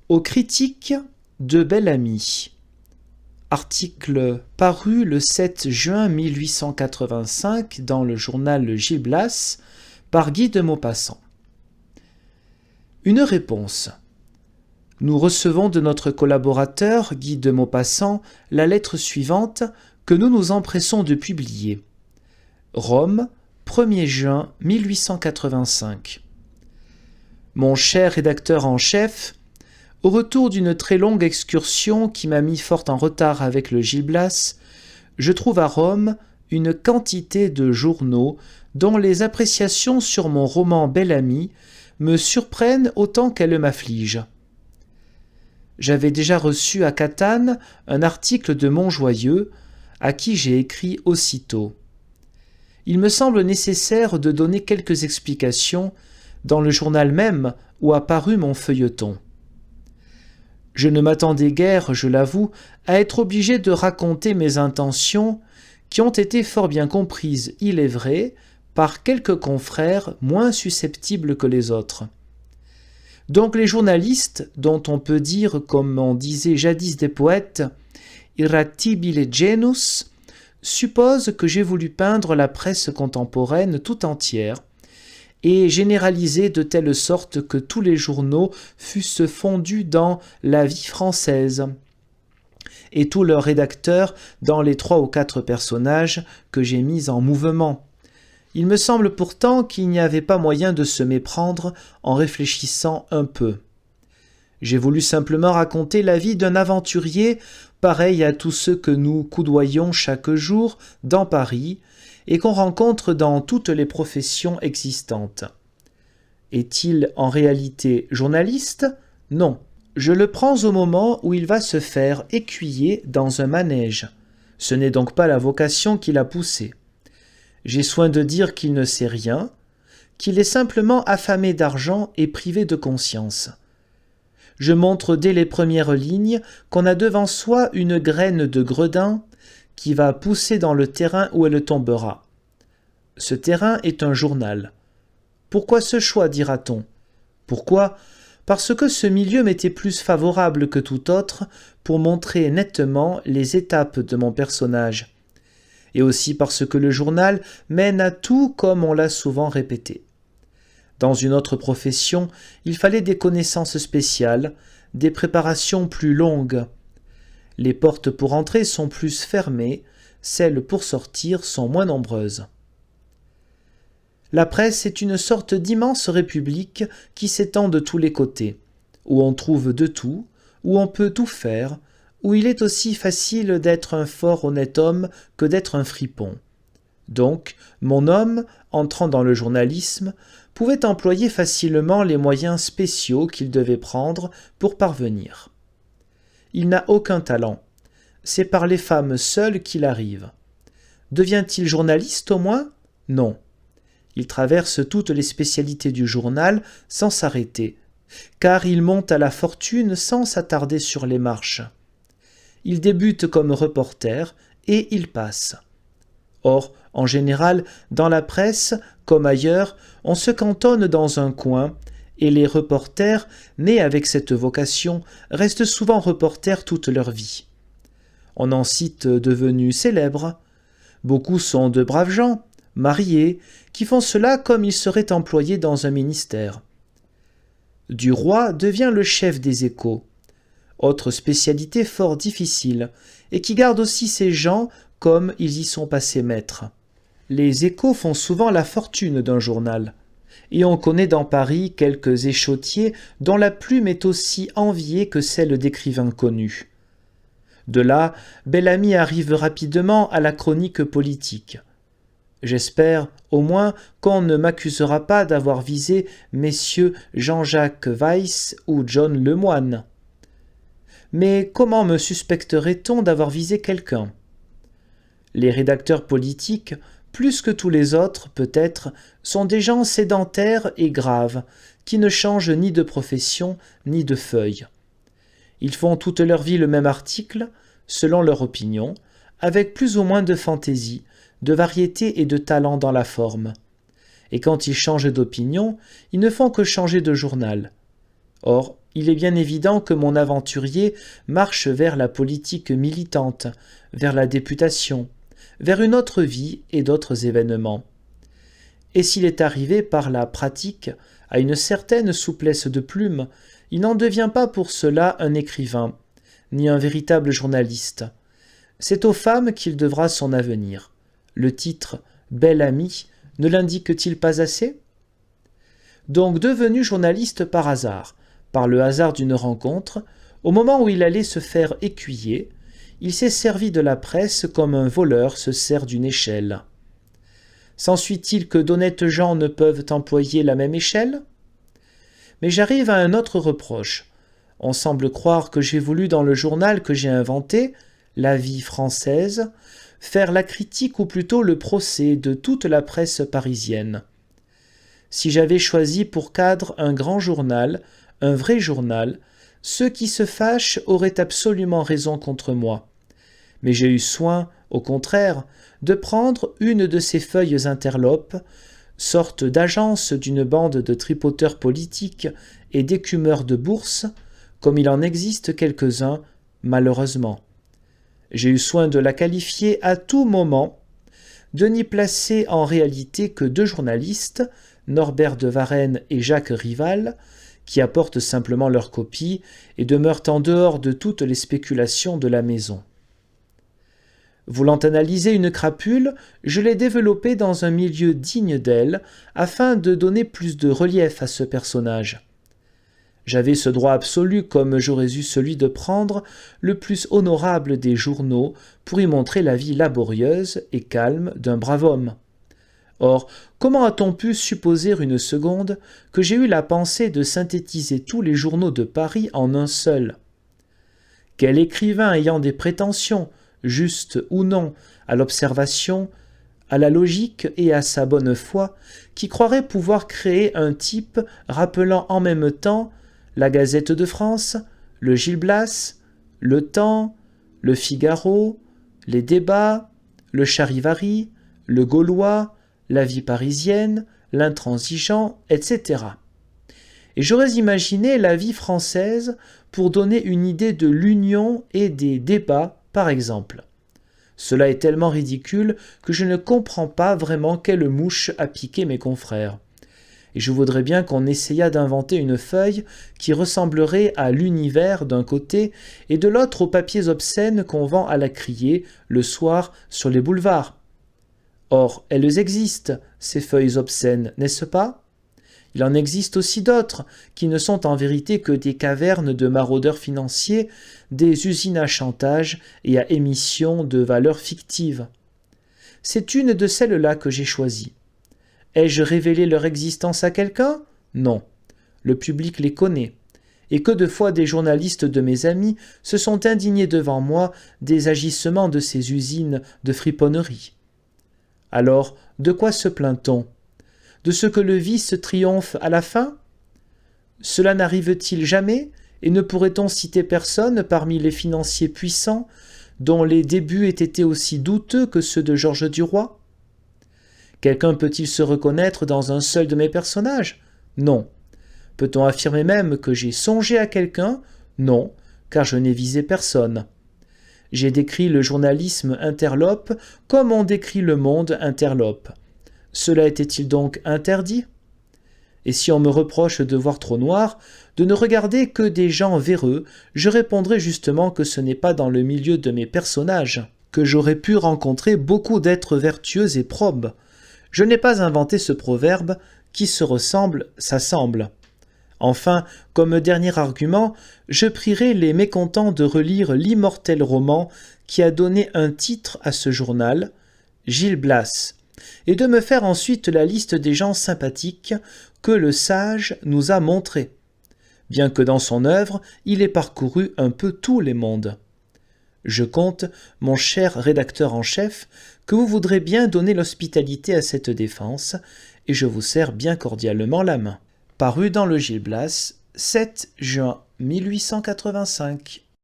Aux critiques de Bel-Ami. Article paru le 7 juin 1885 dans le journal Gil Blas par Guy de Maupassant. Une réponse. Nous recevons de notre collaborateur Guy de Maupassant la lettre suivante que nous nous empressons de publier. Rome, 1er juin 1885. Mon cher rédacteur en chef, au retour d'une très longue excursion qui m'a mis fort en retard avec le Gil Blas, je trouve à Rome une quantité de journaux dont les appréciations sur mon roman Bel-Ami me surprennent autant qu'elles m'affligent. J'avais déjà reçu à Catane un article de Montjoyeux, à qui j'ai écrit aussitôt. Il me semble nécessaire de donner quelques explications dans le journal même où a paru mon feuilleton. Je ne m'attendais guère, je l'avoue, à être obligé de raconter mes intentions, qui ont été fort bien comprises, il est vrai, par quelques confrères moins susceptibles que les autres. Donc les journalistes, dont on peut dire, comme on disait jadis des poètes, irratibile genus, supposent que j'ai voulu peindre la presse contemporaine tout entière, et généraliser de telle sorte que tous les journaux fussent fondus dans la vie française, et tous leurs rédacteurs dans les 3 ou 4 personnages que j'ai mis en mouvement. Il me semble pourtant qu'il n'y avait pas moyen de se méprendre en réfléchissant un peu. J'ai voulu simplement raconter la vie d'un aventurier pareil à tous ceux que nous coudoyons chaque jour dans Paris, et qu'on rencontre dans toutes les professions existantes. Est-il en réalité journaliste ? Non. Je le prends au moment où il va se faire écuyer dans un manège. Ce n'est donc pas la vocation qui l'a poussé. J'ai soin de dire qu'il ne sait rien, qu'il est simplement affamé d'argent et privé de conscience. Je montre dès les premières lignes qu'on a devant soi une graine de gredin qui va pousser dans le terrain où elle tombera. Ce terrain est un journal. Pourquoi ce choix, dira-t-on ? Pourquoi ? Parce que ce milieu m'était plus favorable que tout autre pour montrer nettement les étapes de mon personnage, et aussi parce que le journal mène à tout comme on l'a souvent répété. Dans une autre profession, il fallait des connaissances spéciales, des préparations plus longues. Les portes pour entrer sont plus fermées, celles pour sortir sont moins nombreuses. La presse est une sorte d'immense république qui s'étend de tous les côtés, où on trouve de tout, où on peut tout faire, où il est aussi facile d'être un fort honnête homme que d'être un fripon. Donc, mon homme, entrant dans le journalisme, pouvait employer facilement les moyens spéciaux qu'il devait prendre pour parvenir. Il n'a aucun talent. C'est par les femmes seules qu'il arrive. Devient-il journaliste au moins ? Non. Il traverse toutes les spécialités du journal sans s'arrêter, car il monte à la fortune sans s'attarder sur les marches. Il débute comme reporter et il passe. Or, en général, dans la presse, comme ailleurs, on se cantonne dans un coin, et les reporters, nés avec cette vocation, restent souvent reporters toute leur vie. On en cite devenus célèbres. Beaucoup sont de braves gens, mariés, qui font cela comme ils seraient employés dans un ministère. Du roi devient le chef des échos, autre spécialité fort difficile, et qui garde aussi ses gens comme ils y sont passés maîtres. Les échos font souvent la fortune d'un journal, et on connaît dans Paris quelques échautiers dont la plume est aussi enviée que celle d'écrivains connus. De là, Bel-Ami arrive rapidement à la chronique politique. J'espère, au moins, qu'on ne m'accusera pas d'avoir visé messieurs Jean-Jacques Weiss ou John Lemoine. Mais comment me suspecterait-on d'avoir visé quelqu'un ? Les rédacteurs politiques, plus que tous les autres, peut-être, sont des gens sédentaires et graves, qui ne changent ni de profession, ni de feuille. Ils font toute leur vie le même article, selon leur opinion, avec plus ou moins de fantaisie, de variété et de talent dans la forme. Et quand ils changent d'opinion, ils ne font que changer de journal. Or, il est bien évident que mon aventurier marche vers la politique militante, vers la députation, vers une autre vie et d'autres événements. Et s'il est arrivé par la pratique à une certaine souplesse de plume, il n'en devient pas pour cela un écrivain, ni un véritable journaliste. C'est aux femmes qu'il devra son avenir. Le titre « Belle amie » ne l'indique-t-il pas assez ? Donc devenu journaliste par le hasard d'une rencontre, au moment où il allait se faire écuyer, il s'est servi de la presse comme un voleur se sert d'une échelle. S'ensuit-il que d'honnêtes gens ne peuvent employer la même échelle ? Mais j'arrive à un autre reproche. On semble croire que j'ai voulu dans le journal que j'ai inventé, La Vie française, faire la critique ou plutôt le procès de toute la presse parisienne. Si j'avais choisi pour cadre un grand journal, un vrai journal, ceux qui se fâchent auraient absolument raison contre moi. Mais j'ai eu soin, au contraire, de prendre une de ces feuilles interlopes, sorte d'agence d'une bande de tripoteurs politiques et d'écumeurs de bourse, comme il en existe quelques-uns, malheureusement. J'ai eu soin de la qualifier à tout moment, de n'y placer en réalité que deux journalistes, Norbert de Varenne et Jacques Rival, qui apportent simplement leur copie et demeurent en dehors de toutes les spéculations de la maison. Voulant analyser une crapule, je l'ai développée dans un milieu digne d'elle, afin de donner plus de relief à ce personnage. J'avais ce droit absolu, comme j'aurais eu celui de prendre le plus honorable des journaux pour y montrer la vie laborieuse et calme d'un brave homme. Or, comment a-t-on pu supposer une seconde que j'ai eu la pensée de synthétiser tous les journaux de Paris en un seul ? Quel écrivain ayant des prétentions, justes ou non, à l'observation, à la logique et à sa bonne foi, qui croirait pouvoir créer un type rappelant en même temps la Gazette de France, le Gil Blas, le Temps, le Figaro, les Débats, le Charivari, le Gaulois, la Vie parisienne, l'Intransigeant, etc. Et j'aurais imaginé la Vie française pour donner une idée de l'union et des débats, par exemple. Cela est tellement ridicule que je ne comprends pas vraiment quelle mouche a piqué mes confrères. Et je voudrais bien qu'on essayât d'inventer une feuille qui ressemblerait à l'Univers d'un côté et de l'autre aux papiers obscènes qu'on vend à la criée le soir sur les boulevards. Or, elles existent, ces feuilles obscènes, n'est-ce pas ? Il en existe aussi d'autres, qui ne sont en vérité que des cavernes de maraudeurs financiers, des usines à chantage et à émission de valeurs fictives. C'est une de celles-là que j'ai choisie. Ai-je révélé leur existence à quelqu'un ? Non. Le public les connaît. Et que de fois des journalistes de mes amis se sont indignés devant moi des agissements de ces usines de friponnerie. Alors, de quoi se plaint-on ? De ce que le vice triomphe à la fin ? Cela n'arrive-t-il jamais, et ne pourrait-on citer personne parmi les financiers puissants, dont les débuts aient été aussi douteux que ceux de Georges Duroy ? Quelqu'un peut-il se reconnaître dans un seul de mes personnages ? Non. Peut-on affirmer même que j'ai songé à quelqu'un ? Non, car je n'ai visé personne. J'ai décrit le journalisme interlope comme on décrit le monde interlope. Cela était-il donc interdit ? Et si on me reproche de voir trop noir, de ne regarder que des gens véreux, je répondrai justement que ce n'est pas dans le milieu de mes personnages que j'aurais pu rencontrer beaucoup d'êtres vertueux et probes. Je n'ai pas inventé ce proverbe « qui se ressemble, s'assemble ». Enfin, comme dernier argument, je prierai les mécontents de relire l'immortel roman qui a donné un titre à ce journal, Gil Blas, et de me faire ensuite la liste des gens sympathiques que le sage nous a montrés, bien que dans son œuvre, il ait parcouru un peu tous les mondes. Je compte, mon cher rédacteur en chef, que vous voudrez bien donner l'hospitalité à cette défense, et je vous serre bien cordialement la main. Paru dans le Gil Blas, 7 juin 1885.